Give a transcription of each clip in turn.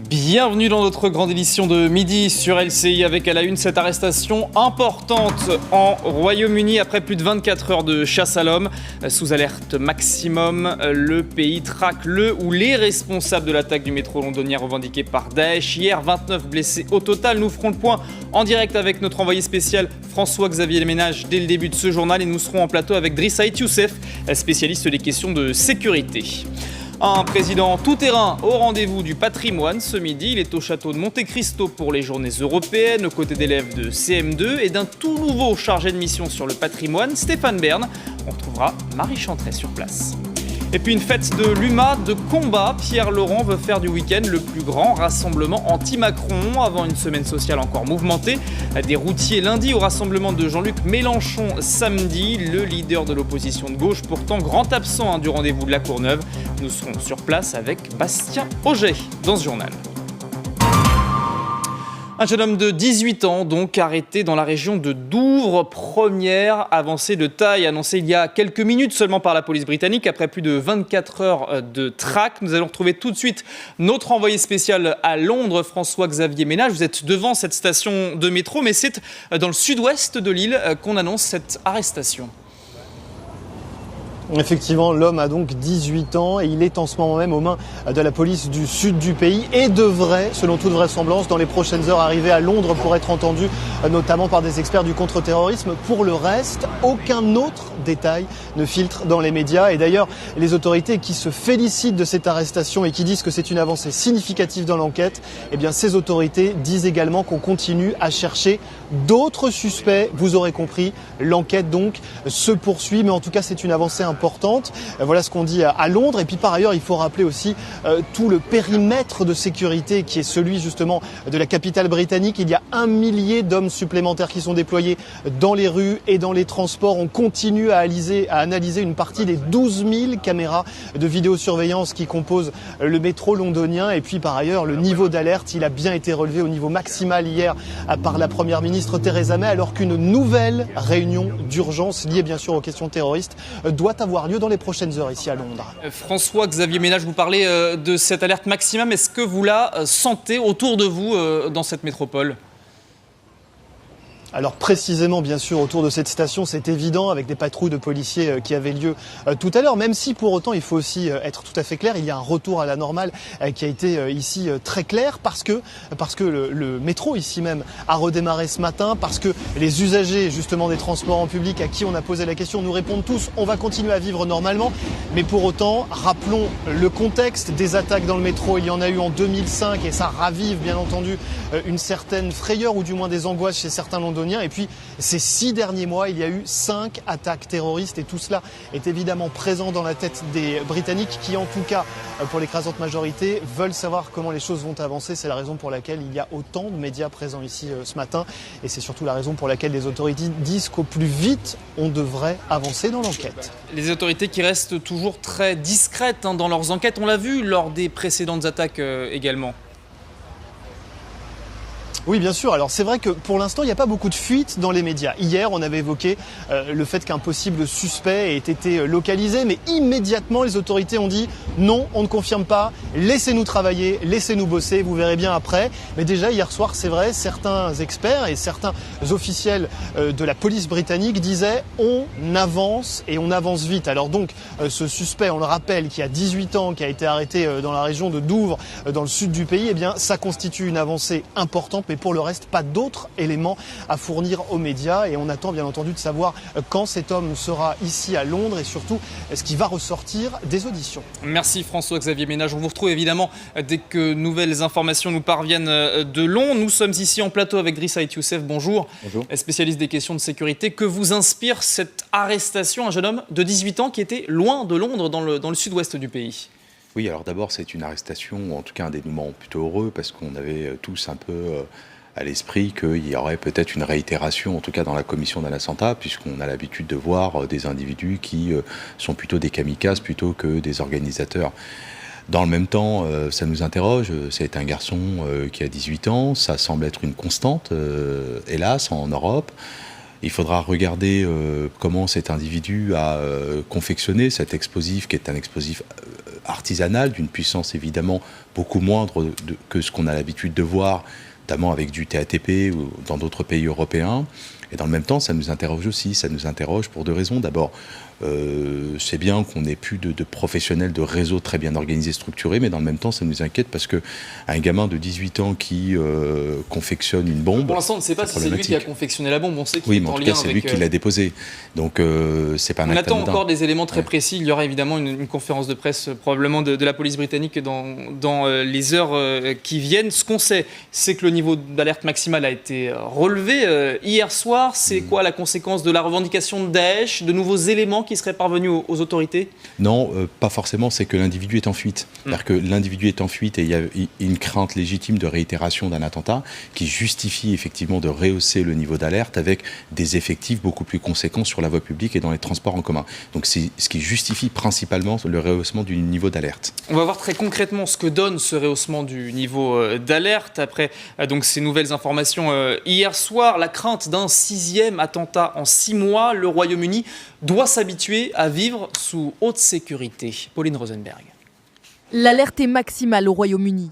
Bienvenue dans notre grande édition de midi sur LCI avec à la une cette arrestation importante en Royaume-Uni après plus de 24 heures de chasse à l'homme. Sous alerte maximum, le pays traque le ou les responsables de l'attaque du métro londonien revendiquée par Daesh. Hier, 29 blessés au total. Nous ferons le point en direct avec notre envoyé spécial François-Xavier Leménage dès le début de ce journal et nous serons en plateau avec Driss Ait Youssef, spécialiste des questions de sécurité. Un président tout-terrain au rendez-vous du patrimoine ce midi. Il est au château de Monte Cristo pour les journées européennes, aux côtés d'élèves de CM2 et d'un tout nouveau chargé de mission sur le patrimoine, Stéphane Bern. On retrouvera Marie Chantret sur place. Et puis une fête de l'UMA de combat. Pierre Laurent veut faire du week-end le plus grand rassemblement anti-Macron avant une semaine sociale encore mouvementée. Des routiers lundi au rassemblement de Jean-Luc Mélenchon samedi. Le leader de l'opposition de gauche, pourtant grand absent du rendez-vous de la Courneuve. Nous serons sur place avec Bastien Auger dans ce journal. Un jeune homme de 18 ans, donc arrêté dans la région de Douvres. Première avancée de taille annoncée il y a quelques minutes seulement par la police britannique après plus de 24 heures de traque. Nous allons retrouver tout de suite notre envoyé spécial à Londres, François-Xavier Ménage. Vous êtes devant cette station de métro, mais c'est dans le sud-ouest de l'île qu'on annonce cette arrestation. Effectivement, l'homme a donc 18 ans et il est en ce moment même aux mains de la police du sud du pays et devrait, selon toute vraisemblance, dans les prochaines heures arriver à Londres pour être entendu, notamment par des experts du contre-terrorisme. Pour le reste, aucun autre détail ne filtre dans les médias. Et d'ailleurs, les autorités qui se félicitent de cette arrestation et qui disent que c'est une avancée significative dans l'enquête, eh bien, ces autorités disent également qu'on continue à chercher d'autres suspects. Vous aurez compris, l'enquête donc se poursuit, mais en tout cas, c'est une avancée importante. Voilà ce qu'on dit à Londres. Et puis par ailleurs, il faut rappeler aussi tout le périmètre de sécurité qui est celui justement de la capitale britannique. Il y a 1 millier d'hommes supplémentaires qui sont déployés dans les rues et dans les transports. On continue à analyser une partie des 12 000 caméras de vidéosurveillance qui composent le métro londonien. Et puis par ailleurs, le niveau d'alerte, il a bien été relevé au niveau maximal hier par la Première ministre Theresa May, alors qu'une nouvelle réunion d'urgence liée bien sûr aux questions terroristes doit avoir lieu dans les prochaines heures ici à Londres. François-Xavier Ménage, vous parlez de cette alerte maximum. Est-ce que vous la sentez autour de vous dans cette métropole ? Alors précisément, bien sûr, autour de cette station, c'est évident, avec des patrouilles de policiers qui avaient lieu tout à l'heure, même si pour autant, il faut aussi être tout à fait clair, il y a un retour à la normale qui a été ici très clair, parce que le métro ici même a redémarré ce matin, parce que les usagers justement des transports en public à qui on a posé la question nous répondent tous, on va continuer à vivre normalement, mais pour autant, rappelons le contexte des attaques dans le métro, il y en a eu en 2005 et ça ravive bien entendu une certaine frayeur ou du moins des angoisses chez certains Londoniens. Et puis, ces 6 derniers mois, il y a eu 5 attaques terroristes et tout cela est évidemment présent dans la tête des Britanniques qui, en tout cas, pour l'écrasante majorité, veulent savoir comment les choses vont avancer. C'est la raison pour laquelle il y a autant de médias présents ici ce matin et c'est surtout la raison pour laquelle les autorités disent qu'au plus vite, on devrait avancer dans l'enquête. Les autorités qui restent toujours très discrètes dans leurs enquêtes, on l'a vu lors des précédentes attaques également. Oui, bien sûr. Alors c'est vrai que pour l'instant, il n'y a pas beaucoup de fuites dans les médias. Hier, on avait évoqué le fait qu'un possible suspect ait été localisé, mais immédiatement, les autorités ont dit non, on ne confirme pas, laissez-nous travailler, laissez-nous bosser, vous verrez bien après. Mais déjà, hier soir, c'est vrai, certains experts et certains officiels de la police britannique disaient on avance et on avance vite. Alors donc, ce suspect, on le rappelle, qui a 18 ans, qui a été arrêté dans la région de Douvres, dans le sud du pays, eh bien, ça constitue une avancée importante. Mais pour le reste, pas d'autres éléments à fournir aux médias et on attend bien entendu de savoir quand cet homme sera ici à Londres et surtout ce qui va ressortir des auditions. Merci François-Xavier Ménage. On vous retrouve évidemment dès que nouvelles informations nous parviennent de Londres. Nous sommes ici en plateau avec Driss Ait Youssef. Bonjour. Bonjour. Spécialiste des questions de sécurité. Que vous inspire cette arrestation, un jeune homme de 18 ans qui était loin de Londres dans le sud-ouest du pays ? Oui, alors d'abord, c'est une arrestation, ou en tout cas un dénouement plutôt heureux, parce qu'on avait tous un peu à l'esprit qu'il y aurait peut-être une réitération, en tout cas dans la commission d'Alassanta, puisqu'on a l'habitude de voir des individus qui sont plutôt des kamikazes plutôt que des organisateurs. Dans le même temps, ça nous interroge. C'est un garçon qui a 18 ans, ça semble être une constante, hélas, en Europe. Il faudra regarder comment cet individu a confectionné cet explosif, qui est un explosif artisanal, d'une puissance évidemment beaucoup moindre que ce qu'on a l'habitude de voir, notamment avec du TATP ou dans d'autres pays européens. Et dans le même temps, ça nous interroge aussi. Ça nous interroge pour deux raisons. D'abord, c'est bien qu'on n'ait plus de professionnels de réseau très bien organisés, structurés, mais dans le même temps, ça nous inquiète parce qu'un gamin de 18 ans qui confectionne une bombe... Pour l'instant, on ne sait pas si c'est lui qui a confectionné la bombe. On sait qu'il oui, est mais en en tout lien cas, c'est avec... lui qui l'a déposée. Donc, c'est pas un acte On attend anodin. encore des éléments très précis. Il y aura évidemment une conférence de presse probablement de la police britannique dans les heures qui viennent. Ce qu'on sait, c'est que le niveau d'alerte maximale a été relevé hier soir. C'est quoi la conséquence de la revendication de Daesh, de nouveaux éléments qui seraient parvenus aux autorités ? Non, pas forcément, c'est que l'individu est en fuite. C'est-à-dire que l'individu est en fuite et il y a une crainte légitime de réitération d'un attentat qui justifie effectivement de rehausser le niveau d'alerte avec des effectifs beaucoup plus conséquents sur la voie publique et dans les transports en commun. Donc c'est ce qui justifie principalement le rehaussement du niveau d'alerte. On va voir très concrètement ce que donne ce rehaussement du niveau d'alerte après donc ces nouvelles informations hier soir. La crainte d'un 6e attentat en 6 mois. Le Royaume-Uni doit s'habituer à vivre sous haute sécurité. Pauline Rosenberg. L'alerte est maximale au Royaume-Uni.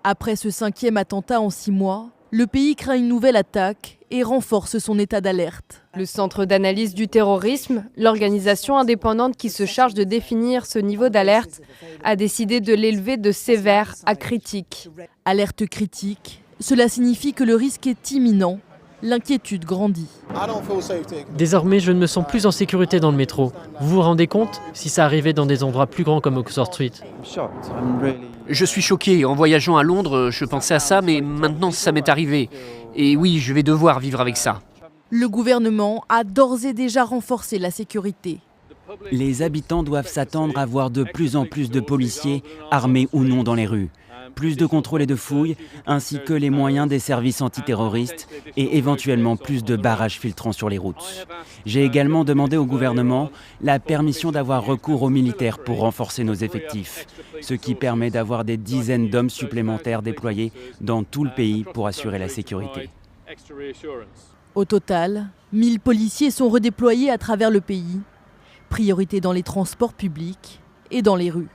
Après ce 5e attentat en 6 mois, le pays craint une nouvelle attaque et renforce son état d'alerte. Le Centre d'analyse du terrorisme, l'organisation indépendante qui se charge de définir ce niveau d'alerte, a décidé de l'élever de sévère à critique. Alerte critique, cela signifie que le risque est imminent. L'inquiétude grandit. Désormais, je ne me sens plus en sécurité dans le métro. Vous vous rendez compte si ça arrivait dans des endroits plus grands comme Oxford Street? Je suis choqué. En voyageant à Londres, je pensais à ça, mais maintenant ça m'est arrivé. Et oui, je vais devoir vivre avec ça. Le gouvernement a d'ores et déjà renforcé la sécurité. Les habitants doivent s'attendre à voir de plus en plus de policiers, armés ou non, dans les rues. Plus de contrôles et de fouilles, ainsi que les moyens des services antiterroristes et éventuellement plus de barrages filtrants sur les routes. J'ai également demandé au gouvernement la permission d'avoir recours aux militaires pour renforcer nos effectifs, ce qui permet d'avoir des dizaines d'hommes supplémentaires déployés dans tout le pays pour assurer la sécurité. Au total, 1000 policiers sont redéployés à travers le pays. Priorité dans les transports publics et dans les rues.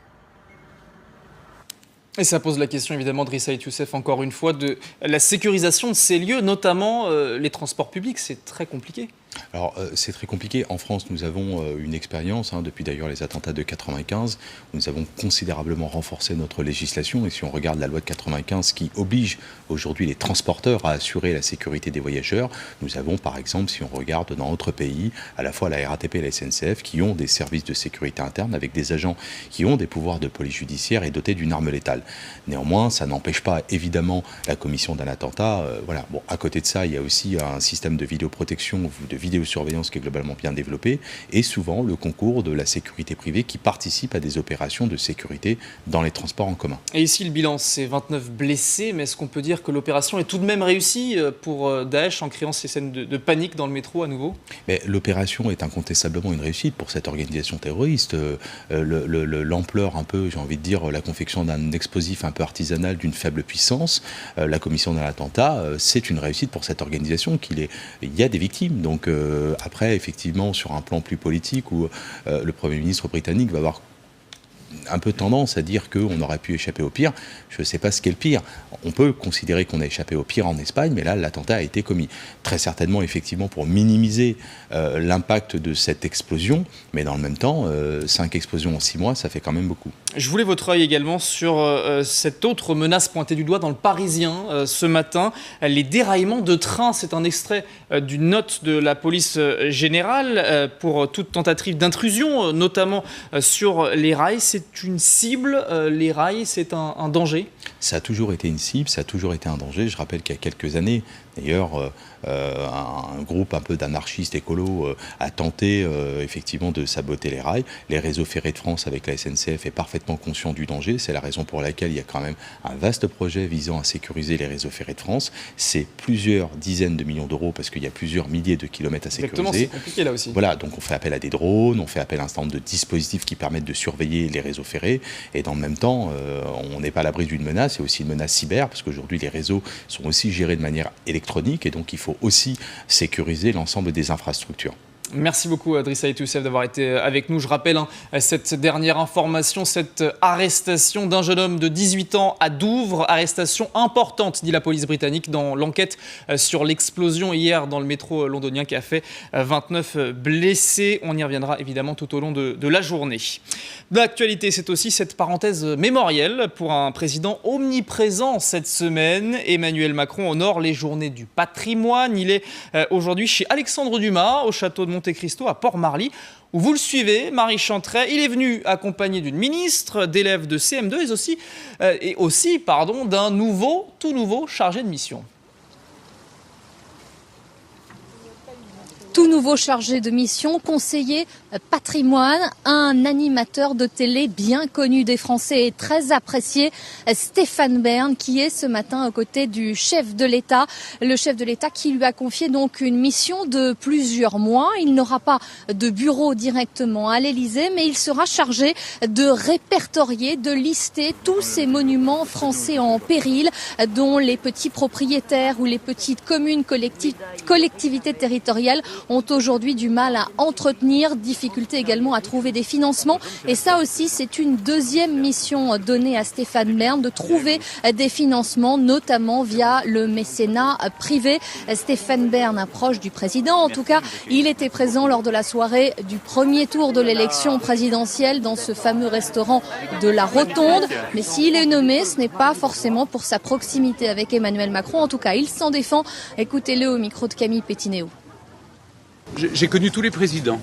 Et ça pose la question évidemment de Rissa Youssef encore une fois de la sécurisation de ces lieux, notamment les transports publics. C'est très compliqué. Alors c'est très compliqué. En France, nous avons une expérience, depuis d'ailleurs les attentats de 95, où nous avons considérablement renforcé notre législation. Et si on regarde la loi de 95 qui oblige aujourd'hui les transporteurs à assurer la sécurité des voyageurs, nous avons par exemple, si on regarde dans d'autres pays, à la fois la RATP et la SNCF qui ont des services de sécurité interne avec des agents qui ont des pouvoirs de police judiciaire et dotés d'une arme létale. Néanmoins, ça n'empêche pas évidemment la commission d'un attentat. Voilà. Bon, à côté de ça, il y a aussi un système de vidéoprotection, de vidéosurveillance qui est globalement bien développé et souvent le concours de la sécurité privée qui participe à des opérations de sécurité dans les transports en commun. Et ici, le bilan, c'est 29 blessés, mais est-ce qu'on peut dire que l'opération est tout de même réussie pour Daesh en créant ces scènes de panique dans le métro à nouveau ? Mais l'opération est incontestablement une réussite pour cette organisation terroriste. L'ampleur un peu, j'ai envie de dire, la confection d'un explosif un peu artisanal d'une faible puissance, la commission d'un attentat, c'est une réussite pour cette organisation. Il y a des victimes, donc après, effectivement, sur un plan plus politique où le Premier ministre britannique va avoir un peu tendance à dire qu'on aurait pu échapper au pire. Je ne sais pas ce qu'est le pire. On peut considérer qu'on a échappé au pire en Espagne, mais là, l'attentat a été commis. Très certainement, effectivement, pour minimiser l'impact de cette explosion, mais dans le même temps, 5 explosions en 6 mois, ça fait quand même beaucoup. Je voulais votre œil également sur cette autre menace pointée du doigt dans le Parisien ce matin. Les déraillements de trains, c'est un extrait d'une note de la police générale pour toute tentative d'intrusion, notamment sur les rails. C'est une cible, les rails, c'est un danger. Ça a toujours été une cible, ça a toujours été un danger. Je rappelle qu'il y a quelques années, d'ailleurs, un groupe un peu d'anarchistes écolos a tenté effectivement de saboter les rails. Les réseaux ferrés de France avec la SNCF est parfaitement conscient du danger. C'est la raison pour laquelle il y a quand même un vaste projet visant à sécuriser les réseaux ferrés de France. C'est plusieurs dizaines de millions d'euros parce qu'il y a plusieurs milliers de kilomètres à sécuriser. Exactement, c'est compliqué là aussi. Voilà, donc on fait appel à des drones, on fait appel à un certain nombre de dispositifs qui permettent de surveiller les réseaux ferrés. Et dans le même temps, on n'est pas à l'abri d'une menace. Il y a aussi une menace cyber parce qu'aujourd'hui les réseaux sont aussi gérés de manière électronique électronique et donc il faut aussi sécuriser l'ensemble des infrastructures. Merci beaucoup Driss Ait Youssef d'avoir été avec nous. Je rappelle cette dernière information, cette arrestation d'un jeune homme de 18 ans à Douvres. Arrestation importante, dit la police britannique, dans l'enquête sur l'explosion hier dans le métro londonien qui a fait 29 blessés. On y reviendra évidemment tout au long de la journée. L'actualité, c'est aussi cette parenthèse mémorielle pour un président omniprésent cette semaine. Emmanuel Macron honore les journées du patrimoine. Il est aujourd'hui chez Alexandre Dumas, au château de Monte Cristo à Port-Marly, où vous le suivez, Marie Chantray. Il est venu accompagné d'une ministre, d'élèves de CM2 et aussi d'un tout nouveau chargé de mission. Tout nouveau chargé de mission, conseiller patrimoine, un animateur de télé bien connu des Français et très apprécié, Stéphane Bern, qui est ce matin aux côtés du chef de l'État. Le chef de l'État qui lui a confié donc une mission de plusieurs mois. Il n'aura pas de bureau directement à l'Élysée, mais il sera chargé de répertorier, de lister tous ces monuments français en péril, dont les petits propriétaires ou les petites communes collectivités territoriales ont aujourd'hui du mal à entretenir, difficulté également à trouver des financements. Et ça aussi, c'est une deuxième mission donnée à Stéphane Bern, de trouver des financements, notamment via le mécénat privé. Stéphane Bern, un proche du président, en tout cas, il était présent lors de la soirée du premier tour de l'élection présidentielle dans ce fameux restaurant de la Rotonde. Mais s'il est nommé, ce n'est pas forcément pour sa proximité avec Emmanuel Macron. En tout cas, il s'en défend. Écoutez-le au micro de Camille Pétinéo. J'ai connu tous les présidents,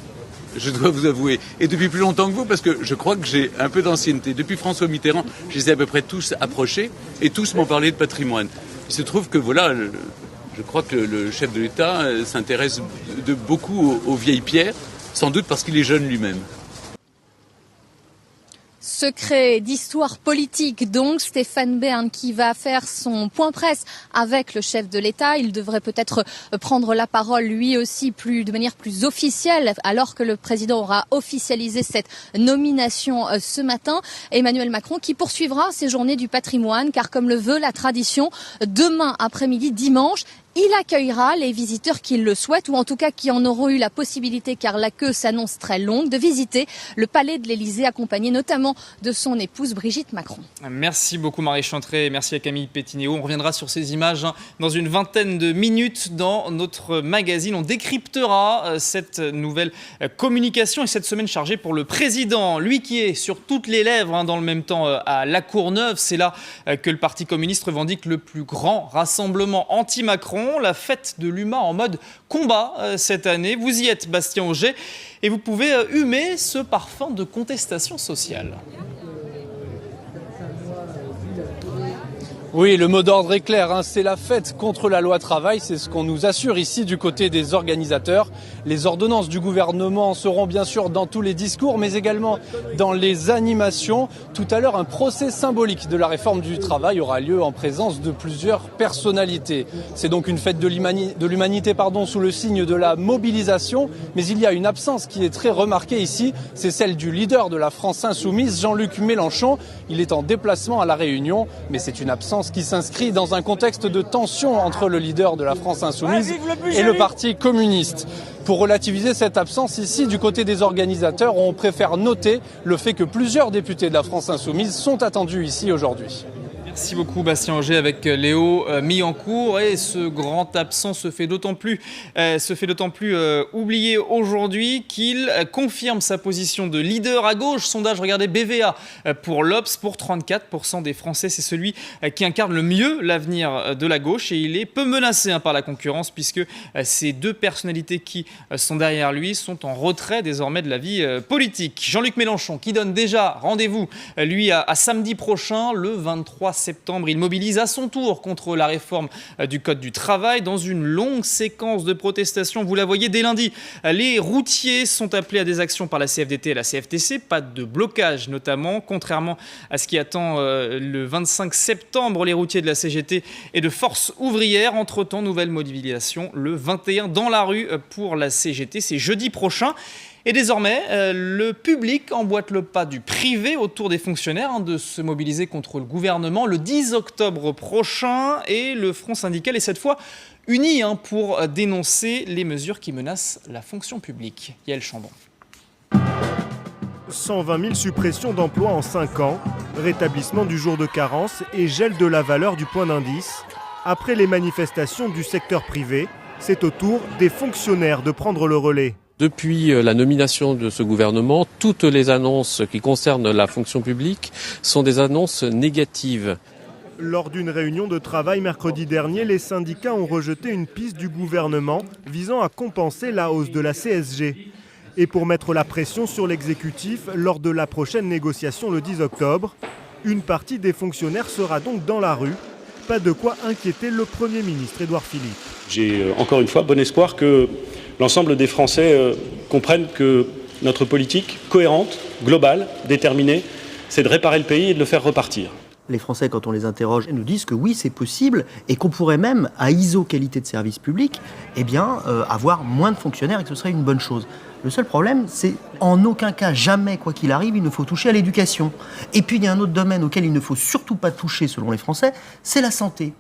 je dois vous avouer, et depuis plus longtemps que vous, parce que je crois que j'ai un peu d'ancienneté. Depuis François Mitterrand, je les ai à peu près tous approchés, et tous m'ont parlé de patrimoine. Il se trouve que voilà, je crois que le chef de l'État s'intéresse beaucoup aux vieilles pierres, sans doute parce qu'il est jeune lui-même. Secret d'histoire politique, donc Stéphane Bern qui va faire son point presse avec le chef de l'État. Il devrait peut-être prendre la parole lui aussi de manière plus officielle alors que le président aura officialisé cette nomination ce matin. Emmanuel Macron qui poursuivra ses journées du patrimoine car comme le veut la tradition, demain après-midi, dimanche, il accueillera les visiteurs qui le souhaitent ou en tout cas qui en auront eu la possibilité, car la queue s'annonce très longue, de visiter le palais de l'Élysée accompagné notamment de son épouse Brigitte Macron. Merci beaucoup Marie Chantray et merci à Camille Pétinéo. On reviendra sur ces images dans une vingtaine de minutes dans notre magazine. On décryptera cette nouvelle communication et cette semaine chargée pour le président. Lui qui est sur toutes les lèvres dans le même temps à La Courneuve. C'est là que le Parti communiste revendique le plus grand rassemblement anti-Macron. La fête de l'UMA en mode combat cette année. Vous y êtes, Bastien Auger, et vous pouvez humer ce parfum de contestation sociale. Oui, le mot d'ordre est clair, c'est la fête contre la loi travail, c'est ce qu'on nous assure ici du côté des organisateurs. Les ordonnances du gouvernement seront bien sûr dans tous les discours, mais également dans les animations. Tout à l'heure, un procès symbolique de la réforme du travail aura lieu en présence de plusieurs personnalités. C'est donc une fête de l'humanité, sous le signe de la mobilisation, mais il y a une absence qui est très remarquée ici, c'est celle du leader de la France insoumise, Jean-Luc Mélenchon. Il est en déplacement à La Réunion, mais c'est une absence qui s'inscrit dans un contexte de tension entre le leader de la France insoumise et le Parti communiste. Pour relativiser cette absence ici, du côté des organisateurs, on préfère noter le fait que plusieurs députés de la France insoumise sont attendus ici aujourd'hui. Merci beaucoup Bastien Auger avec Léo Millancourt. Et ce grand absent se fait d'autant plus oublié aujourd'hui qu'il confirme sa position de leader à gauche. Sondage, regardez, BVA pour l'Obs, pour 34% des Français. C'est celui qui incarne le mieux l'avenir de la gauche et il est peu menacé par la concurrence puisque ces deux personnalités qui sont derrière lui sont en retrait désormais de la vie politique. Jean-Luc Mélenchon qui donne déjà rendez-vous lui à samedi prochain, le 23 septembre. Il mobilise à son tour contre la réforme du Code du travail dans une longue séquence de protestations. Vous la voyez dès lundi. Les routiers sont appelés à des actions par la CFDT et la CFTC. Pas de blocage notamment, contrairement à ce qui attend le 25 septembre les routiers de la CGT et de Force ouvrière. Entre-temps, nouvelle mobilisation le 21 dans la rue pour la CGT. C'est jeudi prochain. Et désormais, le public emboîte le pas du privé autour des fonctionnaires de se mobiliser contre le gouvernement le 10 octobre prochain. Et le Front syndical est cette fois uni pour dénoncer les mesures qui menacent la fonction publique. Yael Chambon. 120 000 suppressions d'emplois en 5 ans, rétablissement du jour de carence et gel de la valeur du point d'indice. Après les manifestations du secteur privé, c'est au tour des fonctionnaires de prendre le relais. Depuis la nomination de ce gouvernement, toutes les annonces qui concernent la fonction publique sont des annonces négatives. Lors d'une réunion de travail mercredi dernier, les syndicats ont rejeté une piste du gouvernement visant à compenser la hausse de la CSG. Et pour mettre la pression sur l'exécutif lors de la prochaine négociation le 10 octobre, une partie des fonctionnaires sera donc dans la rue. Pas de quoi inquiéter le Premier ministre Édouard Philippe. J'ai encore une fois bon espoir que l'ensemble des Français comprennent que notre politique cohérente, globale, déterminée, c'est de réparer le pays et de le faire repartir. Les Français, quand on les interroge, nous disent que oui, c'est possible et qu'on pourrait même, à ISO qualité de service public, avoir moins de fonctionnaires et que ce serait une bonne chose. Le seul problème, c'est en aucun cas, jamais, quoi qu'il arrive, il ne faut toucher à l'éducation. Et puis il y a un autre domaine auquel il ne faut surtout pas toucher, selon les Français, c'est la santé.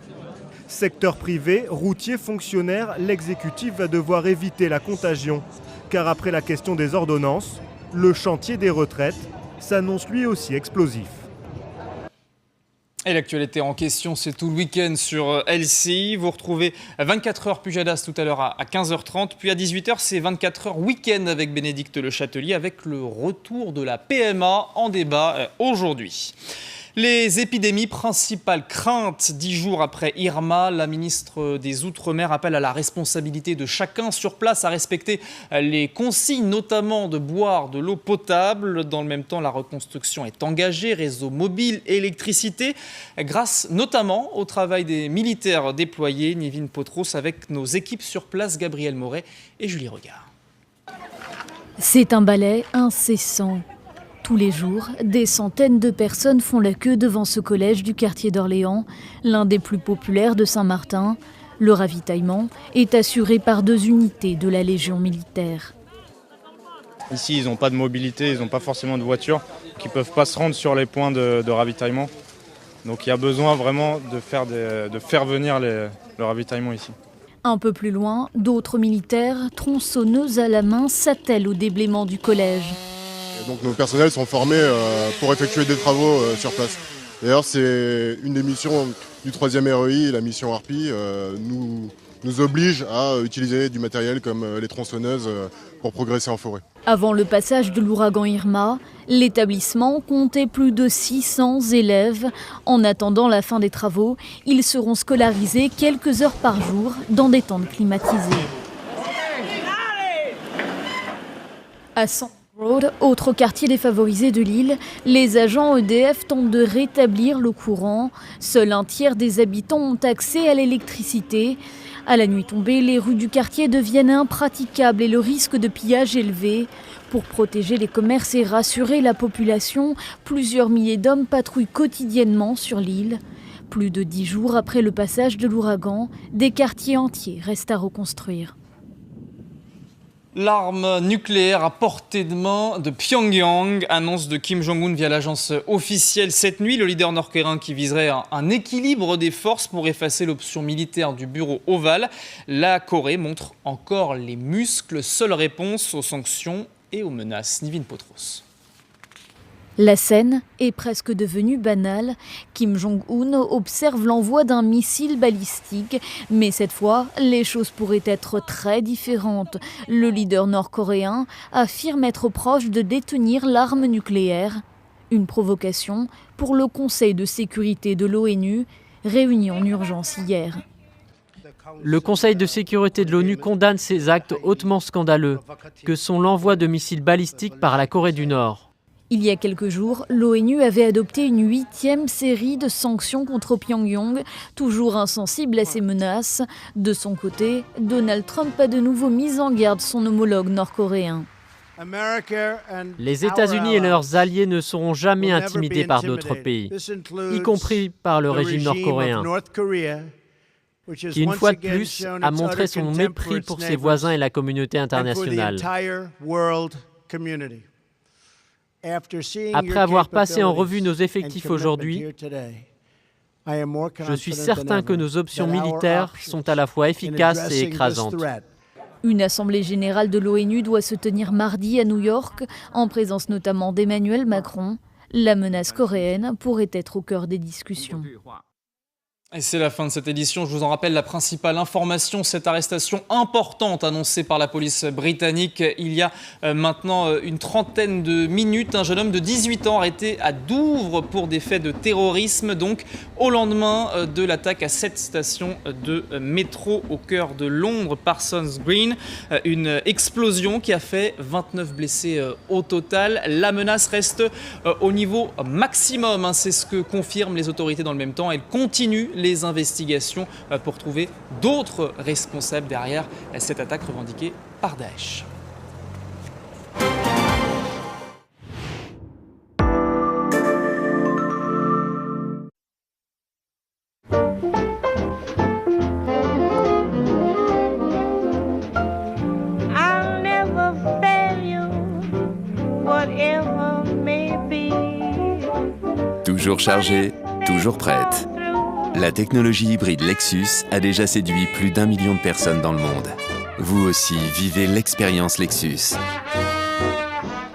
Secteur privé, routier, fonctionnaire, l'exécutif va devoir éviter la contagion. Car après la question des ordonnances, le chantier des retraites s'annonce lui aussi explosif. Et l'actualité en question, c'est tout le week-end sur LCI. Vous retrouvez 24 heures Pujadas tout à l'heure à 15h30. Puis à 18h, c'est 24 heures week-end avec Bénédicte Le Châtelier, avec le retour de la PMA en débat aujourd'hui. Les épidémies, principales craintes 10 jours après Irma. La ministre des Outre-mer appelle à la responsabilité de chacun sur place à respecter les consignes, notamment de boire de l'eau potable. Dans le même temps, la reconstruction est engagée, réseau mobile, électricité, grâce notamment au travail des militaires déployés. Nivine Potros avec nos équipes sur place, Gabriel Moret et Julie Regard. C'est un balai incessant. Tous les jours, des centaines de personnes font la queue devant ce collège du quartier d'Orléans, l'un des plus populaires de Saint-Martin. Le ravitaillement est assuré par 2 unités de la Légion militaire. Ici, ils n'ont pas de mobilité, ils n'ont pas forcément de voiture, qui ne peuvent pas se rendre sur les points de ravitaillement. Donc il y a besoin vraiment de faire venir le ravitaillement ici. Un peu plus loin, d'autres militaires, tronçonneuses à la main, s'attellent au déblaiement du collège. Donc nos personnels sont formés pour effectuer des travaux sur place. D'ailleurs, c'est une des missions du 3e REI, la mission Harpie, nous oblige à utiliser du matériel comme les tronçonneuses pour progresser en forêt. Avant le passage de l'ouragan Irma, l'établissement comptait plus de 600 élèves. En attendant la fin des travaux, ils seront scolarisés quelques heures par jour dans des tentes climatisées. À Sand Road, autre quartier défavorisé de l'île, les agents EDF tentent de rétablir le courant. Seul un tiers des habitants ont accès à l'électricité. À la nuit tombée, les rues du quartier deviennent impraticables et le risque de pillage élevé. Pour protéger les commerces et rassurer la population, plusieurs milliers d'hommes patrouillent quotidiennement sur l'île. Plus de 10 jours après le passage de l'ouragan, des quartiers entiers restent à reconstruire. L'arme nucléaire à portée de main de Pyongyang, annonce de Kim Jong-un via l'agence officielle cette nuit. Le leader nord-coréen qui viserait un équilibre des forces pour effacer l'option militaire du bureau ovale. La Corée montre encore les muscles, seule réponse aux sanctions et aux menaces. Nivine Potros. La scène est presque devenue banale. Kim Jong-un observe l'envoi d'un missile balistique. Mais cette fois, les choses pourraient être très différentes. Le leader nord-coréen affirme être proche de détenir l'arme nucléaire. Une provocation pour le Conseil de sécurité de l'ONU, réuni en urgence hier. Le Conseil de sécurité de l'ONU condamne ces actes hautement scandaleux, que sont l'envoi de missiles balistiques par la Corée du Nord. Il y a quelques jours, l'ONU avait adopté une 8e série de sanctions contre Pyongyang, toujours insensible à ces menaces. De son côté, Donald Trump a de nouveau mis en garde son homologue nord-coréen. Les États-Unis et leurs alliés ne seront jamais intimidés par d'autres pays, y compris par le régime nord-coréen, qui une fois de plus a montré son mépris pour ses voisins et la communauté internationale. Après avoir passé en revue nos effectifs aujourd'hui, je suis certain que nos options militaires sont à la fois efficaces et écrasantes. Une assemblée générale de l'ONU doit se tenir mardi à New York, en présence notamment d'Emmanuel Macron. La menace coréenne pourrait être au cœur des discussions. Et c'est la fin de cette édition. Je vous en rappelle la principale information, cette arrestation importante annoncée par la police britannique il y a maintenant une trentaine de minutes. Un jeune homme de 18 ans arrêté à Douvres pour des faits de terrorisme, donc au lendemain de l'attaque à cette station de métro au cœur de Londres, Parsons Green. Une explosion qui a fait 29 blessés au total. La menace reste au niveau maximum, c'est ce que confirment les autorités dans le même temps. Elle continue les investigations pour trouver d'autres responsables derrière cette attaque revendiquée par Daesh. Toujours chargée, toujours prête. La technologie hybride Lexus a déjà séduit plus d'1 million de personnes dans le monde. Vous aussi, vivez l'expérience Lexus.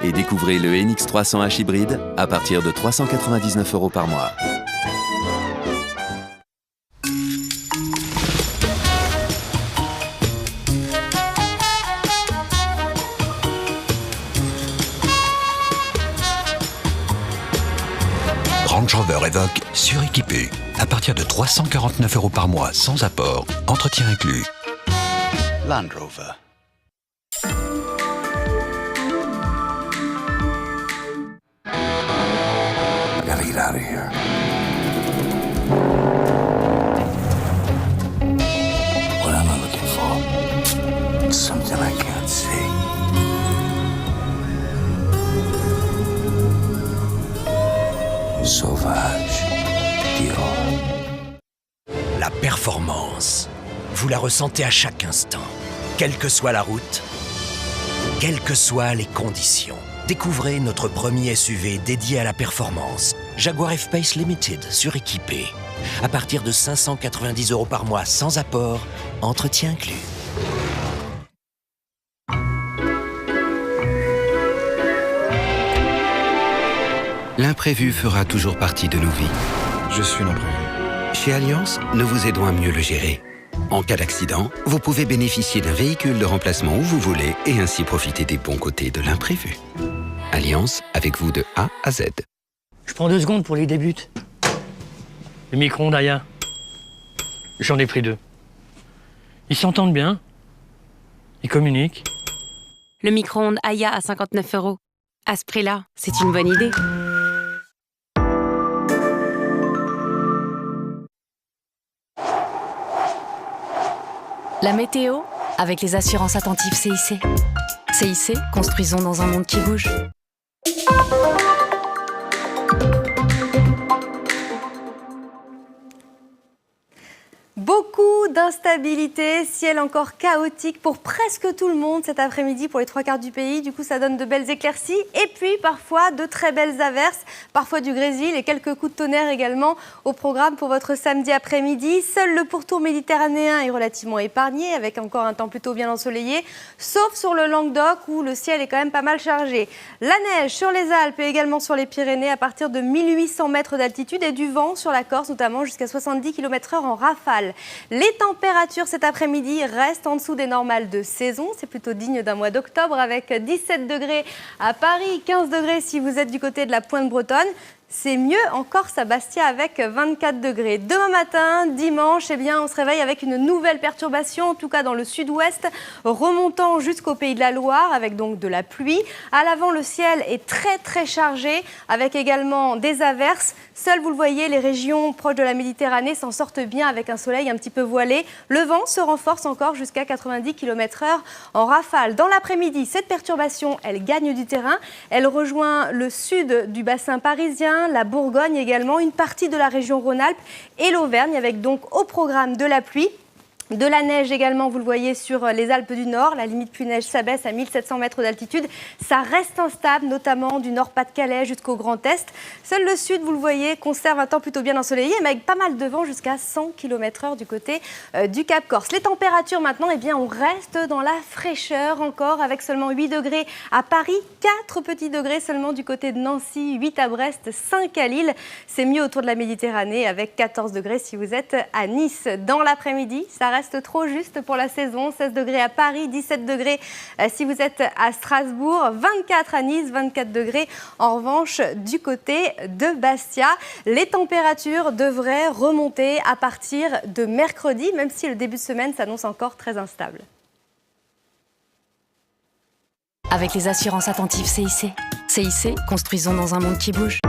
Et découvrez le NX300H hybride à partir de 399 € par mois. Range Rover Evoque suréquipé. À partir de 349 € par mois, sans apport, entretien inclus. Land Rover. I gotta get out of here. What am I looking for? Something I can't see. Sauvage. La performance, vous la ressentez à chaque instant, quelle que soit la route, quelles que soient les conditions. Découvrez notre premier SUV dédié à la performance, Jaguar F-Pace Limited suréquipé. À partir de 590 € par mois sans apport, entretien inclus. L'imprévu fera toujours partie de nos vies. Je suis l'imprévu. Chez Alliance, nous vous aidons à mieux le gérer. En cas d'accident, vous pouvez bénéficier d'un véhicule de remplacement où vous voulez et ainsi profiter des bons côtés de l'imprévu. Alliance, avec vous de A à Z. Je prends 2 secondes pour les débuts. Le micro-ondes Aya. J'en ai pris 2. Ils s'entendent bien. Ils communiquent. Le micro-ondes Aya à 59 €. À ce prix-là, c'est une bonne idée. La météo, avec les assurances attentives CIC. CIC, construisons dans un monde qui bouge. Beaucoup d'instabilité, ciel encore chaotique pour presque tout le monde cet après-midi pour les 3/4 du pays. Du coup, ça donne de belles éclaircies et puis parfois de très belles averses, parfois du grésil et quelques coups de tonnerre également au programme pour votre samedi après-midi. Seul le pourtour méditerranéen est relativement épargné avec encore un temps plutôt bien ensoleillé, sauf sur le Languedoc où le ciel est quand même pas mal chargé. La neige sur les Alpes et également sur les Pyrénées à partir de 1800 mètres d'altitude et du vent sur la Corse notamment jusqu'à 70 km/h en rafale. Les températures cet après-midi restent en dessous des normales de saison. C'est plutôt digne d'un mois d'octobre avec 17 degrés à Paris, 15 degrés si vous êtes du côté de la Pointe Bretonne. C'est mieux en Corse à Bastia avec 24 degrés. Demain matin, dimanche, on se réveille avec une nouvelle perturbation, en tout cas dans le sud-ouest, remontant jusqu'au Pays de la Loire avec donc de la pluie. À l'avant, le ciel est très très chargé avec également des averses. Seules, vous le voyez, les régions proches de la Méditerranée s'en sortent bien avec un soleil un petit peu voilé. Le vent se renforce encore jusqu'à 90 km/h en rafale. Dans l'après-midi, cette perturbation, elle gagne du terrain. Elle rejoint le sud du bassin parisien, la Bourgogne également, une partie de la région Rhône-Alpes et l'Auvergne avec donc au programme de la pluie. De la neige également, vous le voyez sur les Alpes du Nord. La limite pluie-neige s'abaisse à 1700 mètres d'altitude. Ça reste instable, notamment du Nord-Pas-de-Calais jusqu'au Grand Est. Seul le sud, vous le voyez, conserve un temps plutôt bien ensoleillé, mais avec pas mal de vent jusqu'à 100 km/h du côté du Cap Corse. Les températures maintenant, eh bien, on reste dans la fraîcheur encore, avec seulement 8 degrés à Paris, 4 petits degrés seulement du côté de Nancy, 8 à Brest, 5 à Lille. C'est mieux autour de la Méditerranée, avec 14 degrés si vous êtes à Nice. Dans l'après-midi, ça reste trop juste pour la saison. 16 degrés à Paris, 17 degrés si vous êtes à Strasbourg, 24 à Nice, 24 degrés en revanche du côté de Bastia. Les températures devraient remonter à partir de mercredi, même si le début de semaine s'annonce encore très instable. Avec les assurances attentives CIC. CIC, construisons dans un monde qui bouge.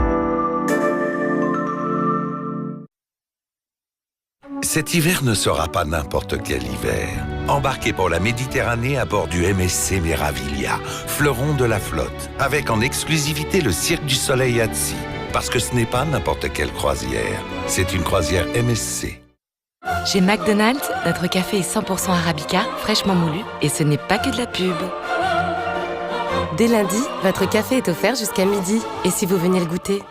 Cet hiver ne sera pas n'importe quel hiver. Embarquez pour la Méditerranée à bord du MSC Meraviglia, fleuron de la flotte, avec en exclusivité le Cirque du Soleil Annecy. Parce que ce n'est pas n'importe quelle croisière, c'est une croisière MSC. Chez McDonald's, notre café est 100% Arabica, fraîchement moulu, et ce n'est pas que de la pub. Dès lundi, votre café est offert jusqu'à midi, et si vous veniez le goûter?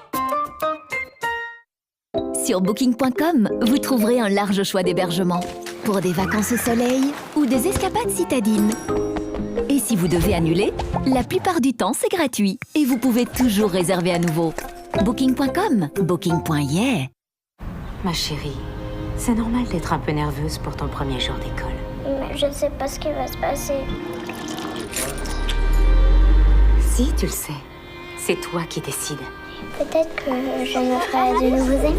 Sur Booking.com, vous trouverez un large choix d'hébergements pour des vacances au soleil ou des escapades citadines. Et si vous devez annuler, la plupart du temps, c'est gratuit et vous pouvez toujours réserver à nouveau. Booking.com, Booking.yeah. Ma chérie, c'est normal d'être un peu nerveuse pour ton premier jour d'école. Mais je ne sais pas ce qui va se passer. Si, tu le sais. C'est toi qui décides. Peut-être que je me ferai de nouveaux amis.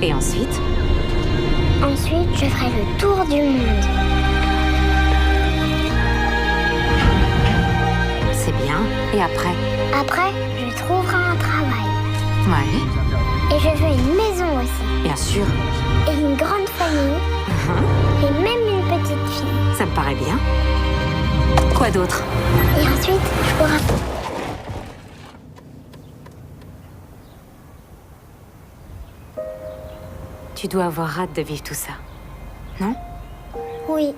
Et ensuite? Ensuite, je ferai le tour du monde. C'est bien. Et après? Après, je trouverai un travail. Ouais. Et je veux une maison aussi. Bien sûr. Et une grande famille. Et même une petite fille. Ça me paraît bien. Quoi d'autre? Et ensuite, je pourrai... Tu dois avoir hâte de vivre tout ça, non? Oui.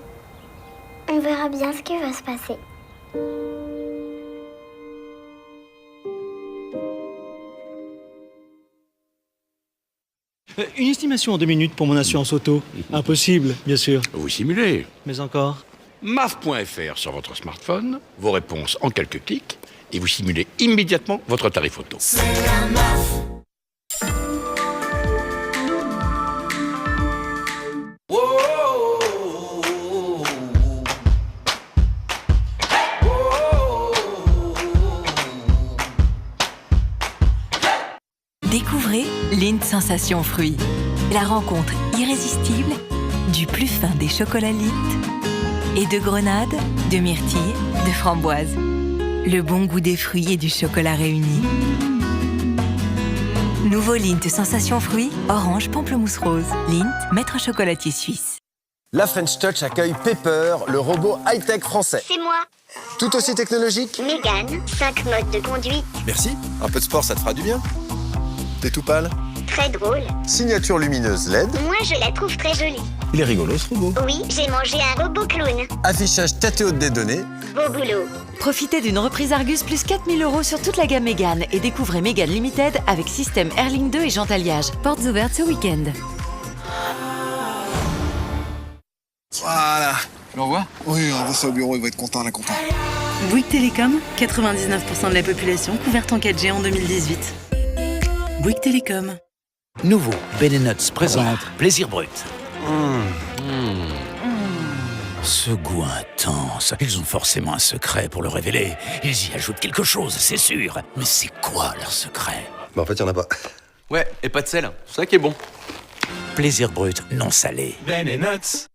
On verra bien ce qui va se passer. Une estimation en 2 minutes pour mon assurance auto. Impossible, bien sûr. Vous simulez. Mais encore. MAF.fr sur votre smartphone, vos réponses en quelques clics, et vous simulez immédiatement votre tarif auto. C'est la MAF. Découvrez Lindt Sensation Fruits. La rencontre irrésistible du plus fin des chocolats Lindt et de grenade, de myrtille, de framboise. Le bon goût des fruits et du chocolat réunis. Nouveau Lindt Sensation Fruits, orange, pamplemousse rose. Lindt, maître chocolatier suisse. La French Touch accueille Pepper, le robot high-tech français. C'est moi. Tout aussi technologique. Mégane, 5 modes de conduite. Merci, un peu de sport ça te fera du bien. T'es tout pâle? Très drôle. Signature lumineuse LED. Moi, je la trouve très jolie. Il est rigolo ce robot. Oui, j'ai mangé un robot clown. Affichage tête haute des données. Beau boulot. Profitez d'une reprise Argus plus 4 000 € sur toute la gamme Mégane et découvrez Mégane Limited avec système Airlink 2 et jantalliage. Portes ouvertes ce week-end. Voilà. Tu l'envoies? Oui, on va ça au bureau, il va être content, là, content. Bouygues Télécom, 99% de la population couverte en 4G en 2018. Bouygues Télécom. Nouveau, Ben & Nuts présente Plaisir Brut. Ce goût intense. Ils ont forcément un secret pour le révéler. Ils y ajoutent quelque chose, c'est sûr. Mais c'est quoi leur secret? Bah en fait, il n'y en a pas. Ouais, et pas de sel. C'est ça qui est bon. Plaisir Brut, non salé. Ben & Nuts.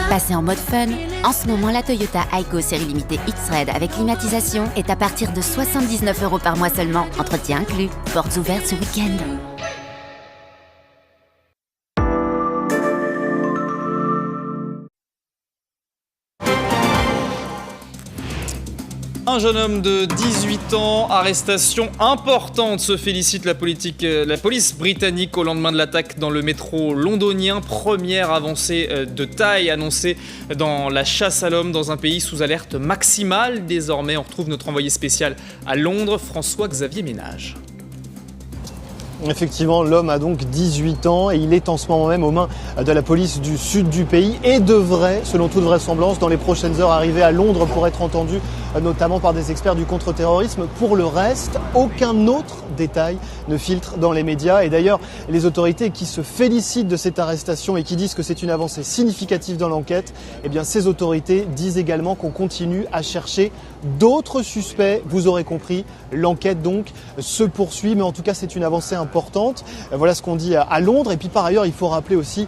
Passez en mode fun. En ce moment, la Toyota Aygo série limitée X-Red avec climatisation est à partir de 79 € par mois seulement. Entretien inclus. Portes ouvertes ce week-end. Un jeune homme de 18 ans, arrestation importante, se félicite la police britannique au lendemain de l'attaque dans le métro londonien. Première avancée de taille annoncée dans la chasse à l'homme dans un pays sous alerte maximale. Désormais, on retrouve notre envoyé spécial à Londres, François-Xavier Ménage. Effectivement, l'homme a donc 18 ans et il est en ce moment même aux mains de la police du sud du pays et devrait, selon toute vraisemblance, dans les prochaines heures arriver à Londres pour être entendu notamment par des experts du contre-terrorisme. Pour le reste, aucun autre détail ne filtre dans les médias. Et d'ailleurs, les autorités qui se félicitent de cette arrestation et qui disent que c'est une avancée significative dans l'enquête, eh bien ces autorités disent également qu'on continue à chercher d'autres suspects. Vous aurez compris, l'enquête donc se poursuit, mais en tout cas c'est une avancée importante. Voilà ce qu'on dit à Londres. Et puis par ailleurs, il faut rappeler aussi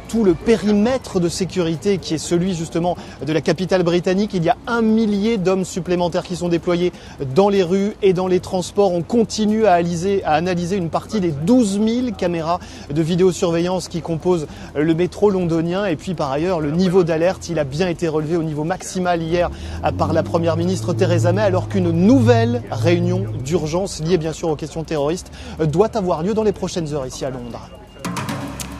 tout le périmètre de sécurité qui est celui justement de la capitale britannique. Il y a 1 millier d'hommes supplémentaires qui sont déployés dans les rues et dans les transports. On continue à analyser une partie des 12 000 caméras de vidéosurveillance qui composent le métro londonien. Et puis par ailleurs, le niveau d'alerte, il a bien été relevé au niveau maximal hier par la Première ministre Theresa May, alors qu'une nouvelle réunion d'urgence liée bien sûr aux questions terroristes doit avoir lieu dans les prochaines heures ici à Londres.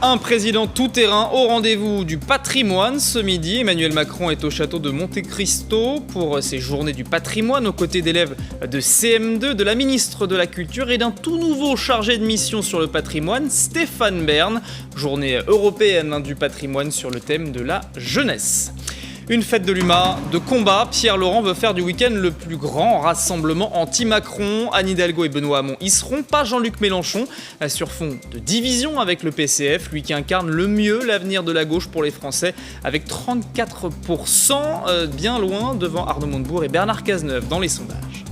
Un président tout-terrain au rendez-vous du patrimoine ce midi. Emmanuel Macron est au château de Monte Cristo pour ses journées du patrimoine aux côtés d'élèves de CM2, de la ministre de la Culture et d'un tout nouveau chargé de mission sur le patrimoine, Stéphane Bern. Journée européenne du patrimoine sur le thème de la jeunesse. Une fête de l'UMA, de combat. Pierre Laurent veut faire du week-end le plus grand rassemblement anti-Macron. Anne Hidalgo et Benoît Hamon y seront, pas Jean-Luc Mélenchon. Sur fond de division avec le PCF, lui qui incarne le mieux l'avenir de la gauche pour les Français, avec 34%, bien loin devant Arnaud Montebourg et Bernard Cazeneuve dans les sondages.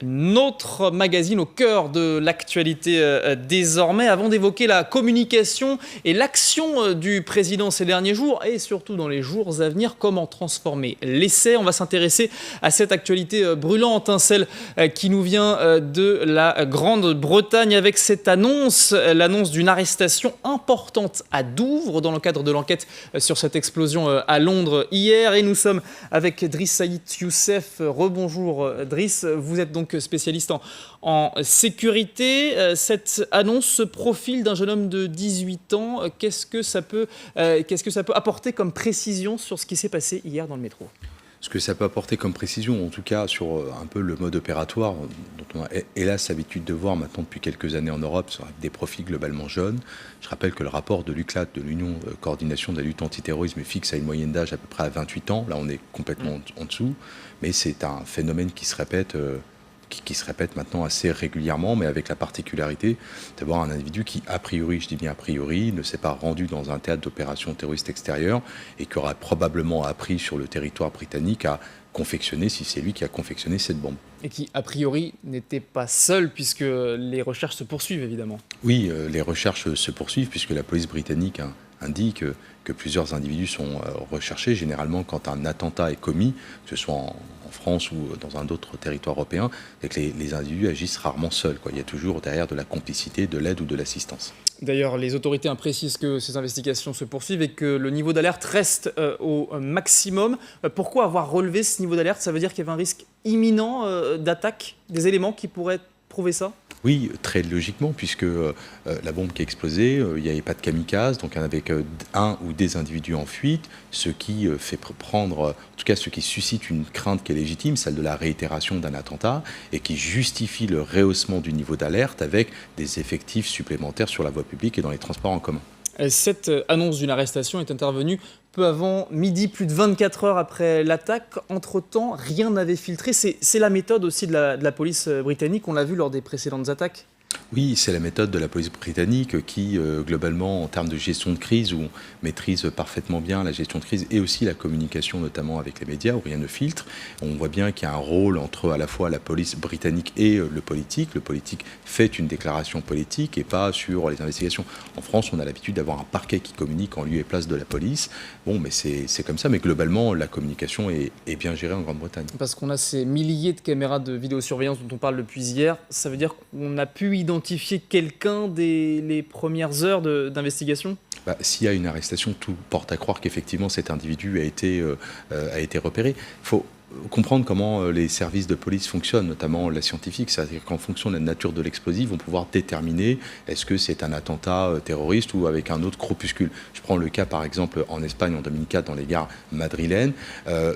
Notre magazine au cœur de l'actualité désormais, avant d'évoquer la communication et l'action du président ces derniers jours et surtout dans les jours à venir, comment transformer l'essai. On va s'intéresser à cette actualité brûlante, celle qui nous vient de la Grande-Bretagne avec cette annonce, l'annonce d'une arrestation importante à Douvres dans le cadre de l'enquête sur cette explosion à Londres hier. Et nous sommes avec Driss Saïd Youssef. Rebonjour Driss, vous êtes donc spécialiste en sécurité. Cette annonce, ce profil d'un jeune homme de 18 ans, qu'est-ce que ça peut apporter comme précision sur ce qui s'est passé hier dans le métro ? Ce que ça peut apporter comme précision, en tout cas sur un peu le mode opératoire, dont on a hélas l'habitude de voir maintenant depuis quelques années en Europe, sur des profils globalement jeunes. Je rappelle que le rapport de l'UCLAT, de l'Union Coordination de la lutte antiterrorisme, fixe à une moyenne d'âge à peu près à 28 ans. Là, on est complètement en dessous, mais c'est un phénomène qui se répète maintenant assez régulièrement, mais avec la particularité d'avoir un individu qui, a priori, je dis bien a priori, ne s'est pas rendu dans un théâtre d'opération terroriste extérieure et qui aura probablement appris sur le territoire britannique à confectionner, si c'est lui qui a confectionné cette bombe. Et qui, a priori, n'était pas seul, puisque les recherches se poursuivent, évidemment. Oui, les recherches se poursuivent, puisque la police britannique indique que plusieurs individus sont recherchés, généralement quand un attentat est commis, que ce soit en France ou dans un autre territoire européen, et que les individus agissent rarement seuls. Il y a toujours derrière de la complicité, de l'aide ou de l'assistance. D'ailleurs, les autorités précisent que ces investigations se poursuivent et que le niveau d'alerte reste au maximum. Pourquoi avoir relevé ce niveau d'alerte ? Ça veut dire qu'il y avait un risque imminent d'attaque, des éléments qui pourraient prouver ça ? Oui, très logiquement, puisque la bombe qui a explosé, il n'y avait pas de kamikaze, donc il n'y en avait qu'un ou des individus en fuite, ce qui fait prendre, en tout cas ce qui suscite une crainte qui est légitime, celle de la réitération d'un attentat, et qui justifie le rehaussement du niveau d'alerte avec des effectifs supplémentaires sur la voie publique et dans les transports en commun. Cette annonce d'une arrestation est intervenue peu avant midi, plus de 24 heures après l'attaque. Entre-temps, rien n'avait filtré. C'est la méthode aussi de la police britannique, on l'a vu lors des précédentes attaques. Oui, c'est la méthode de la police britannique qui, globalement, en termes de gestion de crise, où on maîtrise parfaitement bien la gestion de crise et aussi la communication, notamment avec les médias, où rien ne filtre. On voit bien qu'il y a un rôle entre à la fois la police britannique et le politique. Le politique fait une déclaration politique et pas sur les investigations. En France, on a l'habitude d'avoir un parquet qui communique en lieu et place de la police. Bon, mais c'est comme ça. Mais globalement, la communication est bien gérée en Grande-Bretagne. Parce qu'on a ces milliers de caméras de vidéosurveillance dont on parle depuis hier, ça veut dire qu'on a pu identifier identifié quelqu'un dès les premières heures d'investigation ? S'il y a une arrestation, tout porte à croire qu'effectivement cet individu a été repéré. Il faut comprendre comment les services de police fonctionnent, notamment la scientifique, c'est-à-dire qu'en fonction de la nature de l'explosif, vont pouvoir déterminer est-ce que c'est un attentat terroriste ou avec un autre groupuscule. Je prends le cas par exemple en Espagne en 2004 dans les gares madrilènes,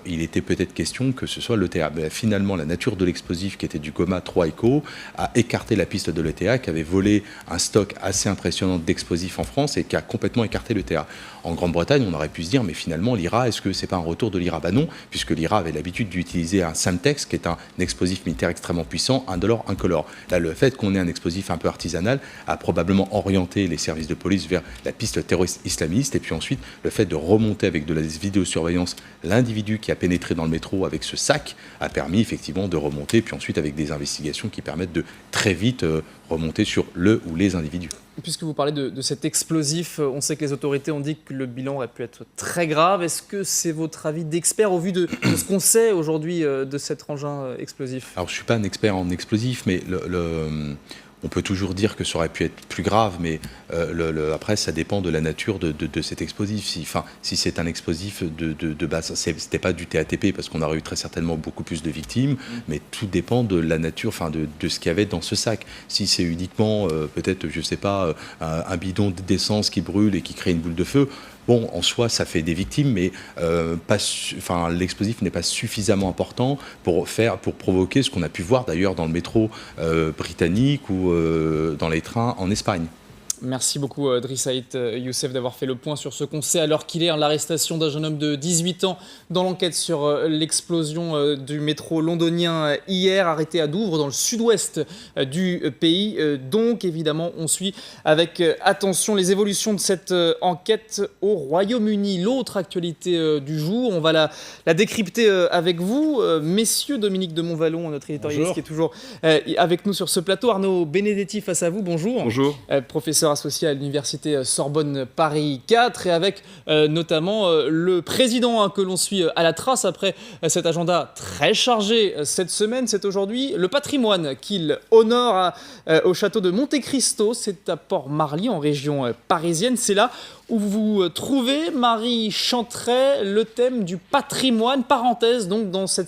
il était peut-être question que ce soit l'ETA. Finalement, la nature de l'explosif qui était du Goma 3 Eco a écarté la piste de l'ETA qui avait volé un stock assez impressionnant d'explosifs en France et qui a complètement écarté l'ETA. En Grande-Bretagne, on aurait pu se dire mais finalement l'IRA, est-ce que c'est pas un retour de l'IRA ? Non, puisque l'IRA avait l'habitude d'utiliser un Semtex, qui est un explosif militaire extrêmement puissant, indolore, incolore. Là, le fait qu'on ait un explosif un peu artisanal a probablement orienté les services de police vers la piste terroriste islamiste, et puis ensuite, le fait de remonter avec de la vidéosurveillance l'individu qui a pénétré dans le métro avec ce sac a permis effectivement de remonter, puis ensuite avec des investigations qui permettent de très vite remonter sur le ou les individus. Puisque vous parlez de cet explosif, on sait que les autorités ont dit que le bilan aurait pu être très grave. Est-ce que c'est votre avis d'expert au vu de ce qu'on sait aujourd'hui de cet engin explosif ? Alors je ne suis pas un expert en explosifs, mais on peut toujours dire que ça aurait pu être plus grave, mais après, ça dépend de la nature de cet explosif. Si c'est un explosif de base, c'était pas du TATP, parce qu'on aurait eu très certainement beaucoup plus de victimes, mais tout dépend de la nature, de ce qu'il y avait dans ce sac. Si c'est uniquement, peut-être, je sais pas, un bidon d'essence qui brûle et qui crée une boule de feu, bon, en soi, ça fait des victimes, mais l'explosif n'est pas suffisamment important pour provoquer ce qu'on a pu voir d'ailleurs dans le métro britannique ou dans les trains en Espagne. Merci beaucoup Driss Saïd Youssef d'avoir fait le point sur ce qu'on sait alors qu'il est, l'arrestation d'un jeune homme de 18 ans dans l'enquête sur l'explosion du métro londonien hier, arrêté à Douvres dans le sud-ouest du pays. Donc évidemment on suit avec attention les évolutions de cette enquête au Royaume-Uni. L'autre actualité du jour, on va la décrypter avec vous. Messieurs, Dominique de Montvalon, notre éditorialiste qui est toujours avec nous sur ce plateau. Arnaud Benedetti face à vous, bonjour. Bonjour. Professeur associé à l'université Sorbonne Paris 4 et avec notamment le président que l'on suit à la trace après cet agenda très chargé cette semaine. C'est aujourd'hui le patrimoine qu'il honore au château de Monte Cristo. C'est à Port-Marly en région parisienne. C'est là où vous trouvez, Marie Chantray, le thème du patrimoine, parenthèse donc dans cette